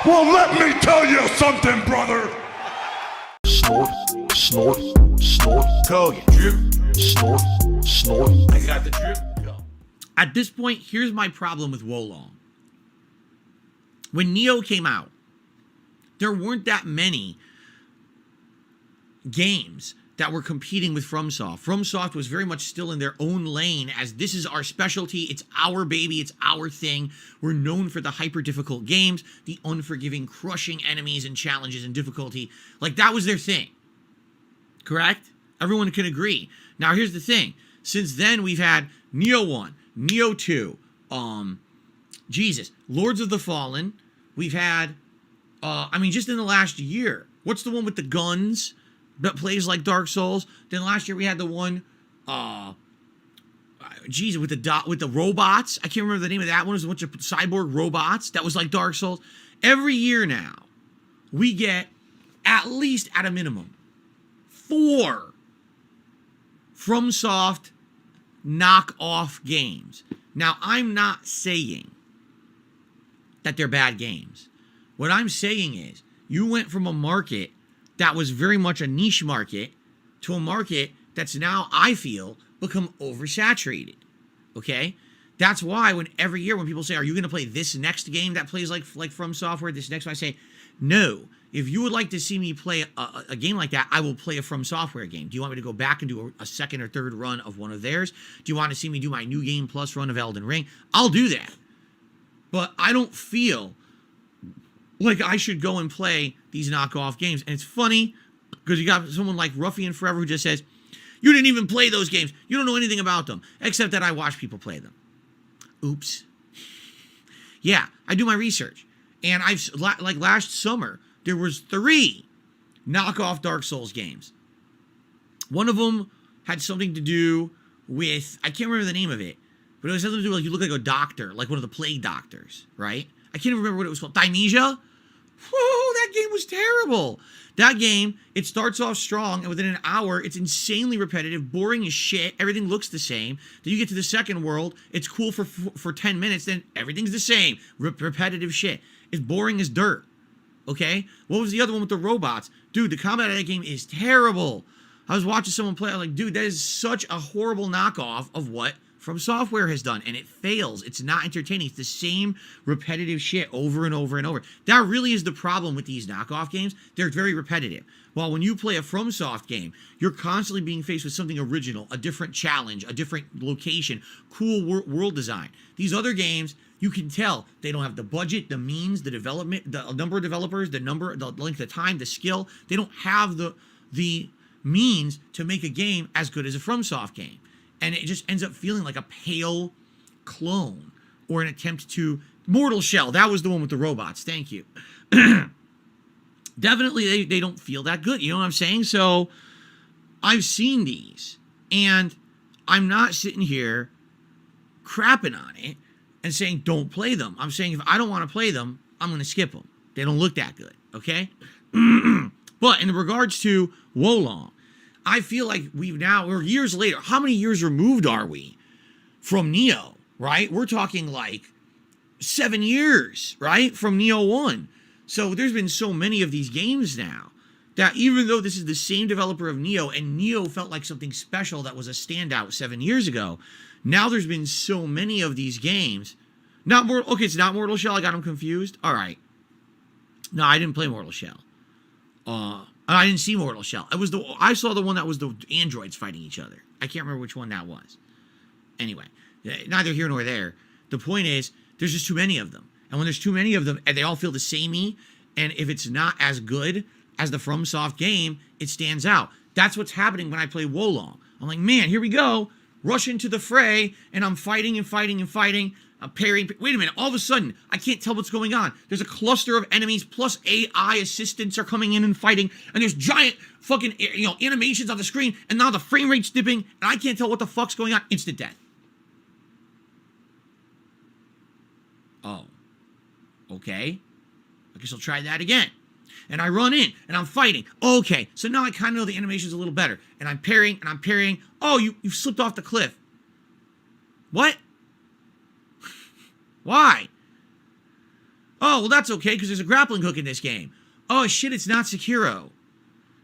Well, let me tell you something, brother. Snort, snort, snort. Go, you drip. Snort, snort. I got the drip. Go. At this point, here's my problem with Wolong. When Neo came out, there weren't that many games that were competing with FromSoft. FromSoft was very much still in their own lane as this is our specialty, it's our baby, it's our thing. We're known for the hyper difficult games, the unforgiving, crushing enemies and challenges and difficulty. Like that was their thing. Correct? Everyone can agree. Now here's the thing. Since then we've had Neo 1, Neo 2, Lords of the Fallen. We've had just in the last year, what's the one with the guns that plays like Dark Souls? Then last year we had the one, with the robots. I can't remember the name of that one. It was a bunch of cyborg robots that was like Dark Souls. Every year now, we get at least at a minimum 4 FromSoft knockoff games. Now, I'm not saying that they're bad games. What I'm saying is you went from a market that was very much a niche market to a market that's now, I feel, become oversaturated. Okay? That's why every year when people say, are you going to play this next game that plays like From Software, this next one, I say, no. If you would like to see me play a game like that, I will play a From Software game. Do you want me to go back and do a second or third run of one of theirs? Do you want to see me do my New Game Plus run of Elden Ring? I'll do that. But I don't feel like I should go and play these knockoff games. And it's funny because you got someone like Ruffian Forever who just says, you didn't even play those games. You don't know anything about them, except that I watch people play them. Oops. Yeah, I do my research. And like last summer, there was 3 knockoff Dark Souls games. One of them had something to do with, I can't remember the name of it, but it was something to do with, like, you look like a doctor, like one of the plague doctors, right? I can't even remember what it was called. Dinesia? Whoa, that game was terrible. That game, it starts off strong, and within an hour, it's insanely repetitive, boring as shit. Everything looks the same. Then you get to the second world. It's cool for 10 minutes. Then everything's the same. Repetitive shit. It's boring as dirt. Okay? What was the other one with the robots? Dude, the combat of that game is terrible. I was watching someone play. I'm like, dude, that is such a horrible knockoff of what From Software has done, and it fails. It's not entertaining. It's the same repetitive shit over and over and over. That really is the problem with these knockoff games. They're very repetitive. While when you play a FromSoft game, you're constantly being faced with something original, a different challenge, a different location, cool world design. These other games, you can tell they don't have the budget, the means, the development, the number of developers, the length of time, the skill. They don't have the means to make a game as good as a FromSoft game. And it just ends up feeling like a pale clone or an attempt to... Mortal Shell, that was the one with the robots. Thank you. Definitely, they don't feel that good. You know what I'm saying? So, I've seen these. And I'm not sitting here crapping on it and saying, don't play them. I'm saying, if I don't want to play them, I'm going to skip them. They don't look that good. Okay? But in regards to Wolong, I feel like we're years later. How many years removed are we from Neo, right? We're talking like 7 years, right? From Neo 1. So there's been so many of these games now that even though this is the same developer of Neo, and Neo felt like something special that was a standout 7 years ago, now there's been so many of these games. It's not Mortal Shell. I got them confused. All right. No, I didn't play Mortal Shell. I didn't see Mortal Shell. I saw the one that was the androids fighting each other. I can't remember which one that was. Anyway, neither here nor there. The point is, there's just too many of them. And when there's too many of them, and they all feel the samey, and if it's not as good as the FromSoft game, it stands out. That's what's happening when I play Wolong. I'm like, man, here we go. Rush into the fray, and I'm fighting and fighting and fighting. I'm parrying. Wait a minute. All of a sudden, I can't tell what's going on. There's a cluster of enemies, plus AI assistants are coming in and fighting, and there's giant fucking animations on the screen, and now the frame rate's dipping, and I can't tell what the fuck's going on. Instant death. Oh. Okay. I guess I'll try that again. And I run in, and I'm fighting. Okay. So now I kind of know the animation's a little better. And I'm parrying, and I'm parrying. Oh, you've slipped off the cliff. What? Why? Oh, well, that's okay because there's a grappling hook in this game. Oh, shit, it's not Sekiro.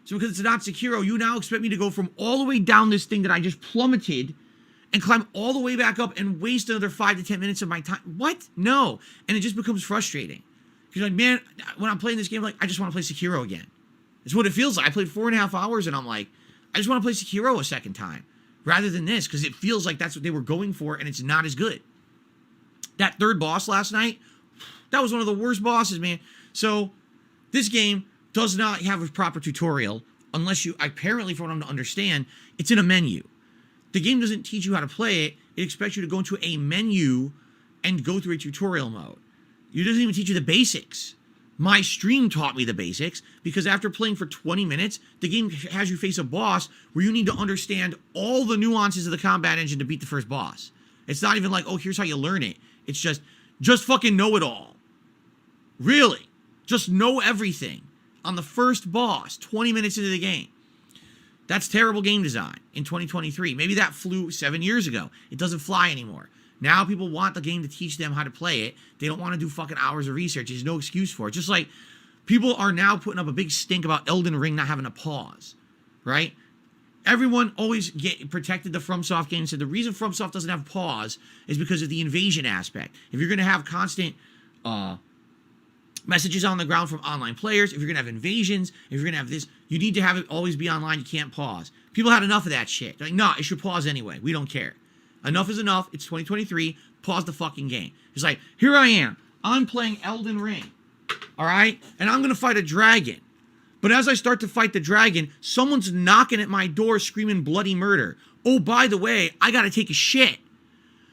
So because it's not Sekiro, you now expect me to go from all the way down this thing that I just plummeted and climb all the way back up and waste another 5 to 10 minutes of my time. What? No. And it just becomes frustrating. Because you're like, man, when I'm playing this game, like, I just want to play Sekiro again. It's what it feels like. I played 4.5 hours and I'm like, I just want to play Sekiro a second time. Rather than this, because it feels like that's what they were going for and it's not as good. That third boss last night, that was one of the worst bosses, man. So, this game does not have a proper tutorial unless you, apparently from what I'm to understand, it's in a menu. The game doesn't teach you how to play it. It expects you to go into a menu and go through a tutorial mode. It doesn't even teach you the basics. My stream taught me the basics because after playing for 20 minutes, the game has you face a boss where you need to understand all the nuances of the combat engine to beat the first boss. It's not even like, oh, here's how you learn it. It's just fucking know it all. Really. Just know everything on the first boss, 20 minutes into the game. That's terrible game design in 2023. Maybe that flew 7 years ago. It doesn't fly anymore. Now people want the game to teach them how to play it. They don't want to do fucking hours of research. There's no excuse for it. Just like people are now putting up a big stink about Elden Ring not having a pause, right? Everyone always protected the FromSoft game and said the reason FromSoft doesn't have pause is because of the invasion aspect. If you're going to have constant messages on the ground from online players, if you're going to have invasions, if you're going to have this, you need to have it always be online. You can't pause. People had enough of that shit. They're like, no, it should pause anyway. We don't care. Enough is enough. It's 2023. Pause the fucking game. It's like, here I am. I'm playing Elden Ring. All right? And I'm going to fight a dragon. But as I start to fight the dragon, someone's knocking at my door screaming bloody murder. Oh, by the way, I got to take a shit.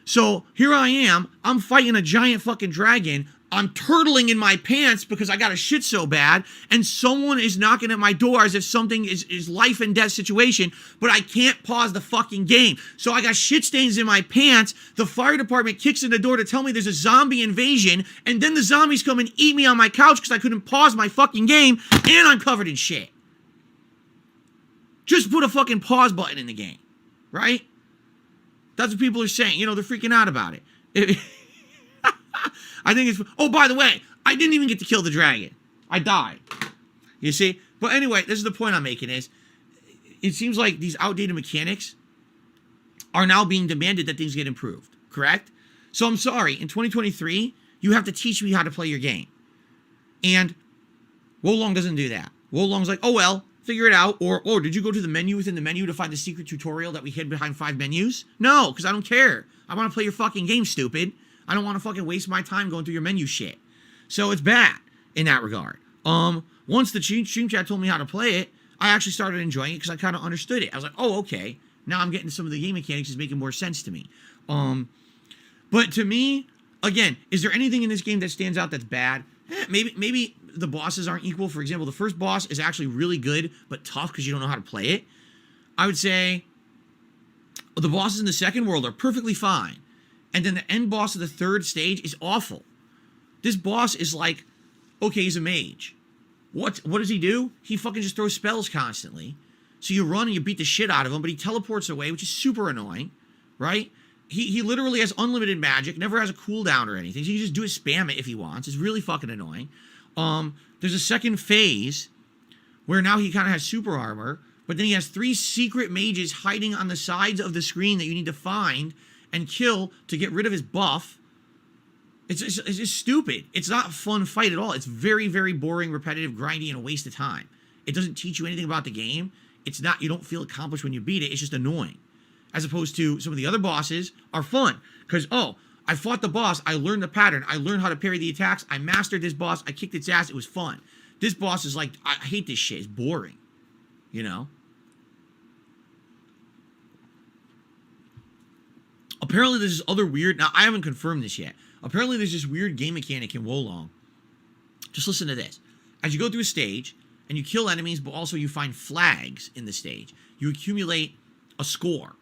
So here I am. I'm fighting a giant fucking dragon. I'm turtling in my pants because I got a shit so bad, and someone is knocking at my door as if something is life and death situation, but I can't pause the fucking game. So I got shit stains in my pants. The fire department kicks in the door to tell me there's a zombie invasion, and then the zombies come and eat me on my couch because I couldn't pause my fucking game, and I'm covered in shit. Just put a fucking pause button in the game, right? That's what people are saying. You know, they're freaking out about it. I think it's... Oh, by the way, I didn't even get to kill the dragon. I died. You see? But anyway, this is the point I'm making is it seems like these outdated mechanics are now being demanded that things get improved. Correct? So I'm sorry. In 2023, you have to teach me how to play your game. And Wolong doesn't do that. Wolong's like, oh, well, figure it out. Or, oh, did you go to the menu within the menu to find the secret tutorial that we hid behind 5 menus? No, because I don't care. I want to play your fucking game, stupid. I don't want to fucking waste my time going through your menu shit. So it's bad in that regard. Once the stream chat told me how to play it, I actually started enjoying it because I kind of understood it. I was like, oh, okay. Now I'm getting some of the game mechanics is making more sense to me. But to me, again, is there anything in this game that stands out that's bad? Maybe the bosses aren't equal. For example, the first boss is actually really good, but tough because you don't know how to play it. I would say the bosses in the second world are perfectly fine. And then the end boss of the third stage is awful. This boss is like, okay, he's a mage. What does he do? He fucking just throws spells constantly. So you run and you beat the shit out of him, but he teleports away, which is super annoying, right? He literally has unlimited magic, never has a cooldown or anything. So you can just do it, spam it if he wants. It's really fucking annoying. There's a second phase where now he kind of has super armor, but then he has 3 secret mages hiding on the sides of the screen that you need to find and kill to get rid of his buff. It's just stupid. It's not a fun fight at all. It's very, very boring, repetitive, grindy, and a waste of time. It doesn't teach you anything about the game. It's not, you don't feel accomplished when you beat it. It's just annoying. As opposed to some of the other bosses are fun. Because, oh, I fought the boss. I learned the pattern. I learned how to parry the attacks. I mastered this boss. I kicked its ass. It was fun. This boss is like, I hate this shit. It's boring. You know? Apparently there's this other weird... Now, I haven't confirmed this yet. Apparently there's this weird game mechanic in Wolong. Just listen to this. As you go through a stage, and you kill enemies, but also you find flags in the stage, you accumulate a score.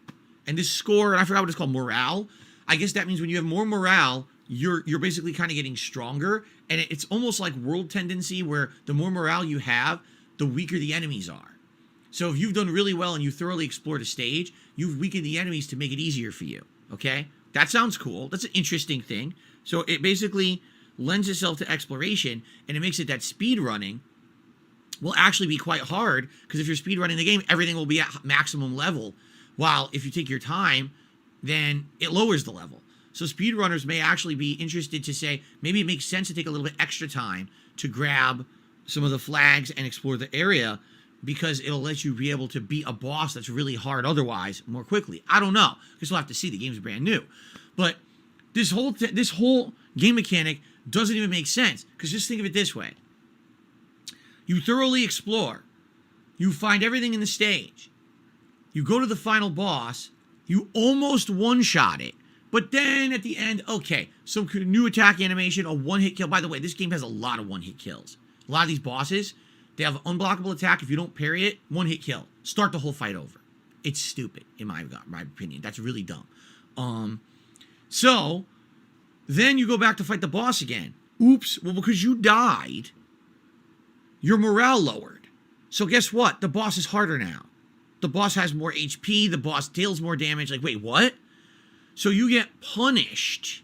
And this score, and I forgot what it's called, morale. I guess that means when you have more morale, you're basically kind of getting stronger. And it's almost like world tendency, where the more morale you have, the weaker the enemies are. So if you've done really well and you thoroughly explored a stage, you've weakened the enemies to make it easier for you. Okay, that sounds cool. That's an interesting thing. So it basically, lends itself to exploration, and it makes it that speed running will actually be quite hard, because if you're speed running the game, everything will be at maximum level, while if you take your time, then it lowers the level. So speedrunners may actually be interested to say, maybe it makes sense to take a little bit extra time to grab some of the flags and explore the area, because it'll let you be able to beat a boss that's really hard otherwise more quickly. I don't know, because we'll have to see. The game's brand new. But this whole game mechanic doesn't even make sense, because just think of it this way. You thoroughly explore. You find everything in the stage. You go to the final boss. You almost one-shot it. But then at the end, okay, some new attack animation, a one-hit kill. By the way, this game has a lot of one-hit kills. A lot of these bosses, they have an unblockable attack. If you don't parry it, one-hit kill. Start the whole fight over. It's stupid, in my opinion. That's really dumb. So, then you go back to fight the boss again. Oops, well, because you died, your morale lowered. So guess what? The boss is harder now. The boss has more HP. The boss deals more damage. Like, wait, what? So you get punished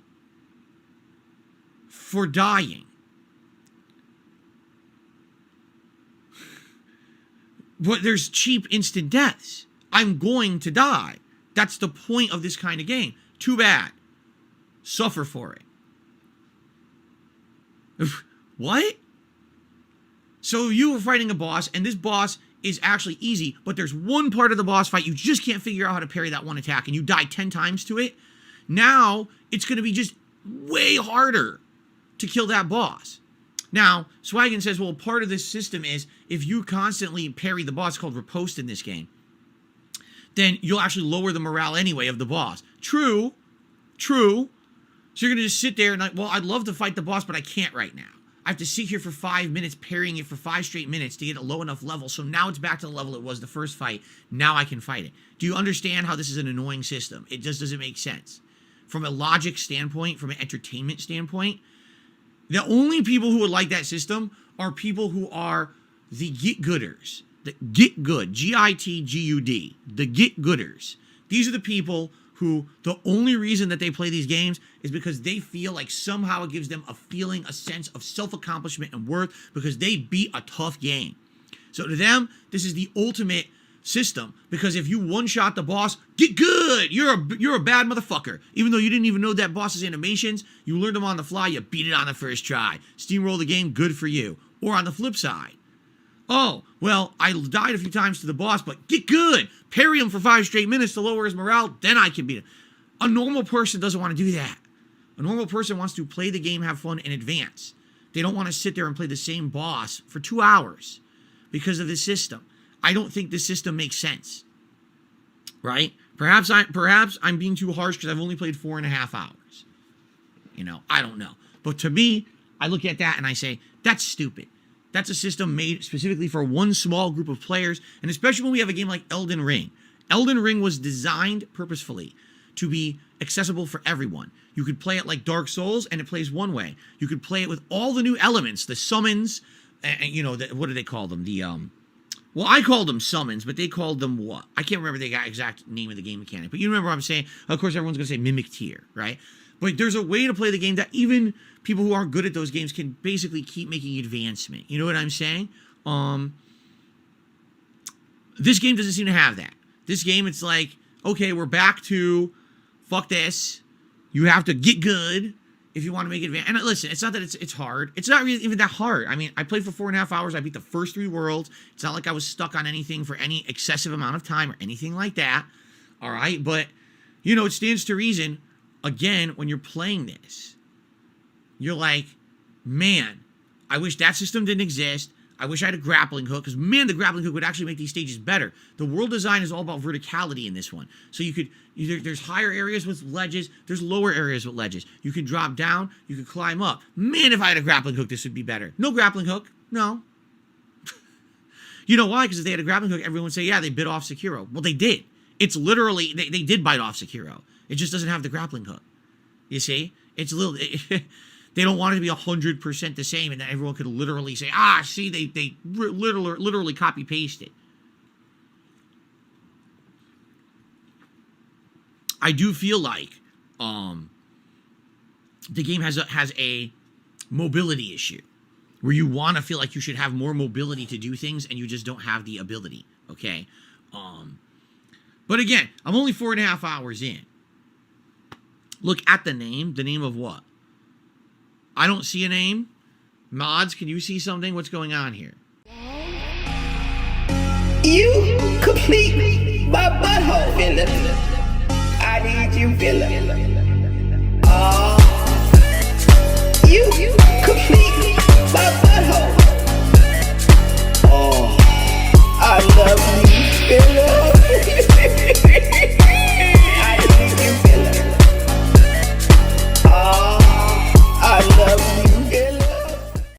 for dying. But there's cheap instant deaths. I'm going to die. That's the point of this kind of game. Too bad. Suffer for it. What? So you were fighting a boss, and this boss is actually easy, but there's one part of the boss fight you just can't figure out how to parry that one attack, and you die 10 times to it. Now, it's going to be just way harder to kill that boss. Now, Swaggin says, well, part of this system is if you constantly parry the boss, called riposte in this game, then you'll actually lower the morale anyway of the boss. True. So you're going to just sit there and like, well, I'd love to fight the boss, but I can't right now. I have to sit here for 5 minutes, parrying it for 5 straight minutes to get a low enough level. So now it's back to the level it was the first fight. Now I can fight it. Do you understand how this is an annoying system? It just doesn't make sense. From a logic standpoint, from an entertainment standpoint, the only people who would like that system are people who are the get-gooders. The get-good, G-I-T-G-U-D, the get-gooders. These are the people who the only reason that they play these games is because they feel like somehow it gives them a feeling, a sense of self-accomplishment and worth because they beat a tough game. So to them, this is the ultimate system, because if you one-shot the boss, get good. You're a bad motherfucker. Even though you didn't even know that boss's animations, you learned them on the fly, you beat it on the first try. Steamroll the game, good for you. Or on the flip side, oh, well, I died a few times to the boss, but get good. Parry him for 5 straight minutes to lower his morale, then I can beat him. A normal person doesn't want to do that. A normal person wants to play the game, have fun, and advance. They don't want to sit there and play the same boss for 2 hours because of this system. I don't think this system makes sense. Right? Perhaps I'm being too harsh because I've only played 4.5 hours. You know, I don't know. But to me, I look at that and I say, that's stupid. That's a system made specifically for one small group of players, and especially when we have a game like Elden Ring. Elden Ring was designed purposefully to be accessible for everyone. You could play it like Dark Souls, and it plays one way. You could play it with all the new elements, the summons, and you know, what do they call them? Well, I called them summons, but they called them what? I can't remember the exact name of the game mechanic, but you remember what I'm saying. Of course, everyone's going to say Mimic Tier, right? But there's a way to play the game that even people who aren't good at those games can basically keep making advancement. You know what I'm saying? This game doesn't seem to have that. This game, it's like, okay, we're back to fuck this. You have to get good if you want to make it advance. And listen, it's not that it's hard. It's not really even that hard. I mean, I played for 4.5 hours. I beat the first 3 worlds. It's not like I was stuck on anything for any excessive amount of time or anything like that. All right? But, you know, it stands to reason, again, when you're playing this, you're like, man, I wish that system didn't exist. I wish I had a grappling hook, because, man, the grappling hook would actually make these stages better. The world design is all about verticality in this one. So you could, there's higher areas with ledges, there's lower areas with ledges. You can drop down, you can climb up. Man, if I had a grappling hook, this would be better. No grappling hook, no. You know why? Because if they had a grappling hook, everyone would say, yeah, they bit off Sekiro. Well, they did. It's literally, they did bite off Sekiro. It just doesn't have the grappling hook. You see? It's a little... They don't want it to be 100% the same, and then everyone could literally say, see, they literally copy-paste it. I do feel like the game has a mobility issue where you want to feel like you should have more mobility to do things and you just don't have the ability. Okay. But again, I'm only 4.5 hours in. Look at the name. The name of what? I don't see a name. Mods, can you see something? What's going on here? You complete my butthole feeling. I need you feeling. You